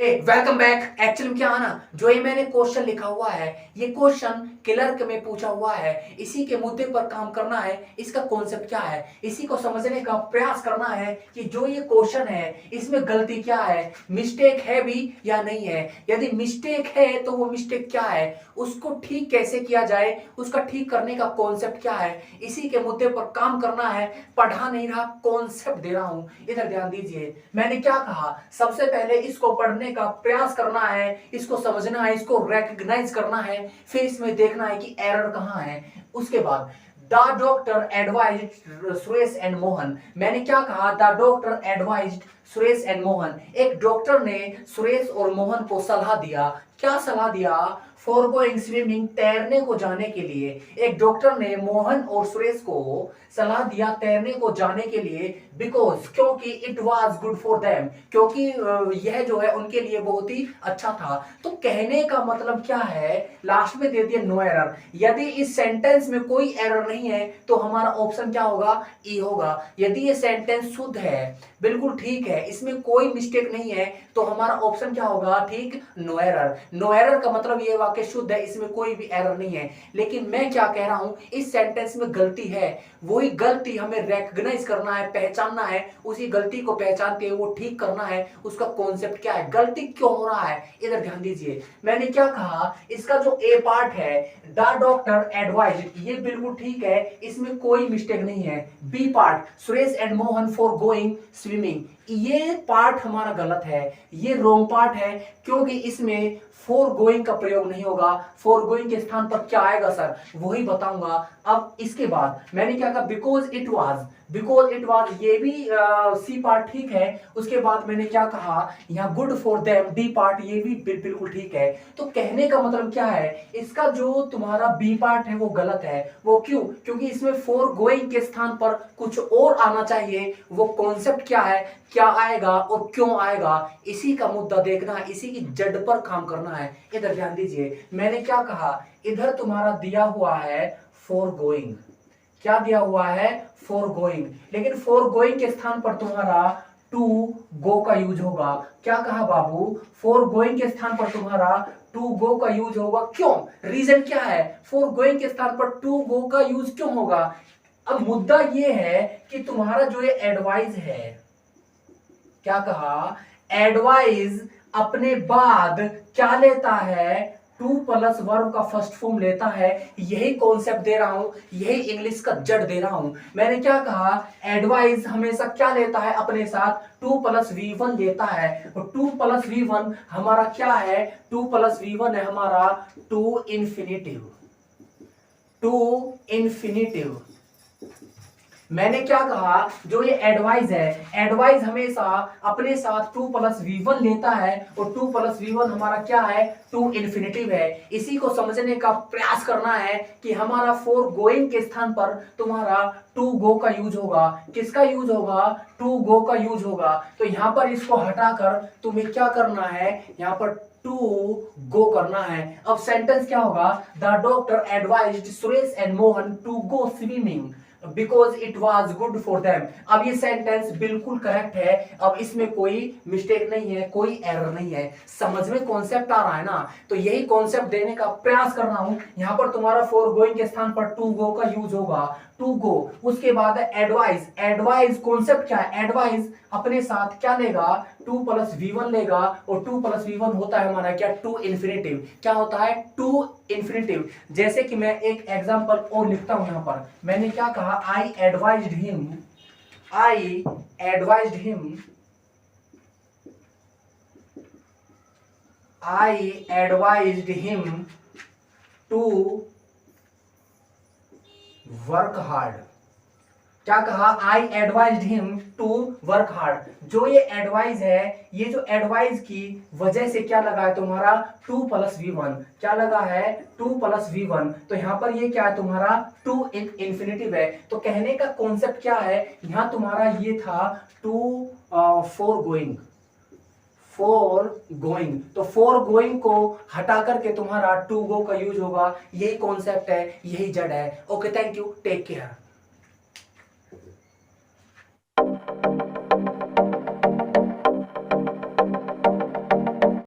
Welcome back. Actually क्या है ना, जो ये मैंने क्वेश्चन लिखा हुआ है, ये क्वेश्चन क्लर्क में पूछा हुआ है। इसी के मुद्दे पर काम करना है। इसका कॉन्सेप्ट क्या है, इसी को समझने का प्रयास करना है कि जो ये क्वेश्चन है इसमें गलती क्या है, मिस्टेक है भी या नहीं है। यदि मिस्टेक है तो वो मिस्टेक क्या है, उसको ठीक कैसे किया जाए, उसका ठीक करने का कॉन्सेप्ट क्या है, इसी के मुद्दे पर काम करना है। पढ़ा नहीं रहा, कॉन्सेप्ट दे रहा हूं। इधर ध्यान दीजिए, मैंने क्या कहा, सबसे पहले इसको पढ़ने का प्रयास करना है, इसको समझना है, इसको रिकॉग्नाइज करना है, फिर इसमें देखना है कि एरर कहां है। उसके बाद the doctor advised Suresh and Mohan. मैंने क्या कहा, the doctor advised Suresh and Mohan. एक डॉक्टर ने सुरेश और मोहन को सलाह दिया। क्या सलाह दिया? फॉर गोइंग स्विमिंग, तैरने को जाने के लिए। एक डॉक्टर ने मोहन और सुरेश को सलाह दिया तैरने को जाने के लिए, बिकॉज, क्योंकि it was good for them, क्योंकि यह जो है उनके लिए बहुत ही अच्छा था। तो कहने का मतलब क्या है, लास्ट में दे दिया नो एरर। यदि इस सेंटेंस में कोई एरर नहीं है तो हमारा ऑप्शन क्या होगा, ई होगा। यदि ये सेंटेंस शुद्ध है, बिल्कुल ठीक है, इसमें कोई मिस्टेक नहीं है, तो हमारा ऑप्शन क्या होगा, ठीक, नो एरर। नो एरर का मतलब ये वाक्य शुद्ध है, इसमें कोई भी एरर नहीं है। लेकिन मैं क्या कह रहा हूं, इस सेंटेंस में गलती है। वही गलती हमें रिकॉग्नाइज करना है, पहचानना है। उसी गलती को पहचानते हुए वो ठीक करना है। उसका कॉन्सेप्ट क्या है, गलती क्यों हो रहा है, इधर ध्यान दीजिए। मैंने क्या कहा, इसका जो ए पार्ट है, द डॉक्टर एडवाइज, ये बिल्कुल ठीक है, इसमें कोई मिस्टेक नहीं है। B part, Suresh and Mohan for going swimming, ये पार्ट हमारा गलत है, ये रॉन्ग पार्ट है, क्योंकि इसमें फॉर गोइंग का प्रयोग नहीं होगा। फॉर गोइंग के स्थान पर क्या आएगा सर, वही बताऊंगा। अब इसके बाद मैंने क्या कहा, because it was, because it was, ये भी सी पार्ट ठीक है। उसके बाद मैंने क्या कहा, यहाँ good for them, D part, ये भी बिल्कुल ठीक है। तो कहने का मतलब क्या है, इसका जो तुम्हारा बी पार्ट है वो गलत है। वो क्यों? क्योंकि इसमें फॉर गोइंग के स्थान पर कुछ और आना चाहिए। वो कॉन्सेप्ट क्या है, क्या आएगा और क्यों आएगा, इसी का मुद्दा देखना है, इसी की जड़ पर काम करना है। इधर ध्यान दीजिए, मैंने क्या कहा, इधर तुम्हारा दिया हुआ है फॉर गोइंग। क्या दिया हुआ है, फॉर गोइंग, लेकिन फॉर गोइंग के स्थान पर तुम्हारा टू गो का यूज होगा। क्या कहा बाबू, फॉर गोइंग के स्थान पर तुम्हारा टू गो का यूज होगा। क्यों? रीजन क्या है, फॉर गोइंग के स्थान पर टू गो का यूज क्यों होगा? अब मुद्दा ये है कि तुम्हारा जो ये एडवाइस है, क्या कहा, एडवाइस अपने बाद क्या लेता है, टू प्लस वर्ब का फर्स्ट फॉर्म लेता है। यही कॉन्सेप्ट दे रहा हूं, यही इंग्लिश का जड़ दे रहा हूं। मैंने क्या कहा, एडवाइस हमेशा क्या लेता है अपने साथ, टू प्लस वी वन लेता है। और टू प्लस वी वन हमारा क्या है, टू प्लस वी वन है हमारा टू इन्फिनिटिव, टू इन्फिनिटिव। मैंने क्या कहा, जो ये एडवाइस है, एडवाइस हमेशा अपने साथ टू प्लस वी वन लेता है। और टू प्लस वी वन हमारा क्या है, टू इन्फिनिटिव है। इसी को समझने का प्रयास करना है कि हमारा फॉर गोइंग के स्थान पर तुम्हारा टू गो का यूज होगा। किसका यूज होगा, टू गो का यूज होगा। तो यहां पर इसको हटाकर तुम्हें क्या करना है, यहां पर टू गो करना है। अब सेंटेंस क्या होगा, the doctor advised Suresh and Mohan to go swimming because it was good for them. अब ये सेंटेंस बिल्कुल करेक्ट है। अब इसमें कोई मिस्टेक नहीं है, कोई एरर नहीं है। समझ में कॉन्सेप्ट आ रहा है ना, तो यही कॉन्सेप्ट देने का प्रयास कर रहा हूं। यहां पर तुम्हारा फॉर गोइंग के स्थान पर टू गो का यूज होगा, टू गो। उसके बाद है एडवाइस। एडवाइस कॉन्सेप्ट क्या है, एडवाइस अपने साथ क्या लेगा, टू प्लस वी वन लेगा। और टू प्लस वी वन होता है हमारा क्या, टू इन्फिनिटिव। क्या होता है, टू इन्फिनिटिव। जैसे कि मैं एक एग्जांपल और लिखता हूं यहां पर। मैंने क्या कहा, I advised him, I advised him, I advised him to work hard. क्या कहा, I advised him to work hard. जो ये एडवाइस है, ये जो एडवाइस की वजह से क्या लगा है तुम्हारा, टू प्लस वी वन। क्या लगा है, टू प्लस वी वन। तो यहां पर ये क्या है तुम्हारा, टू इन्फिनिटिव है। तो कहने का कॉन्सेप्ट क्या है, यहां तुम्हारा ये था to for going, for going. तो फॉर गोइंग को हटा करके तुम्हारा टू गो का यूज होगा। यही कॉन्सेप्ट है, यही जड़ है। Okay, thank you, take care.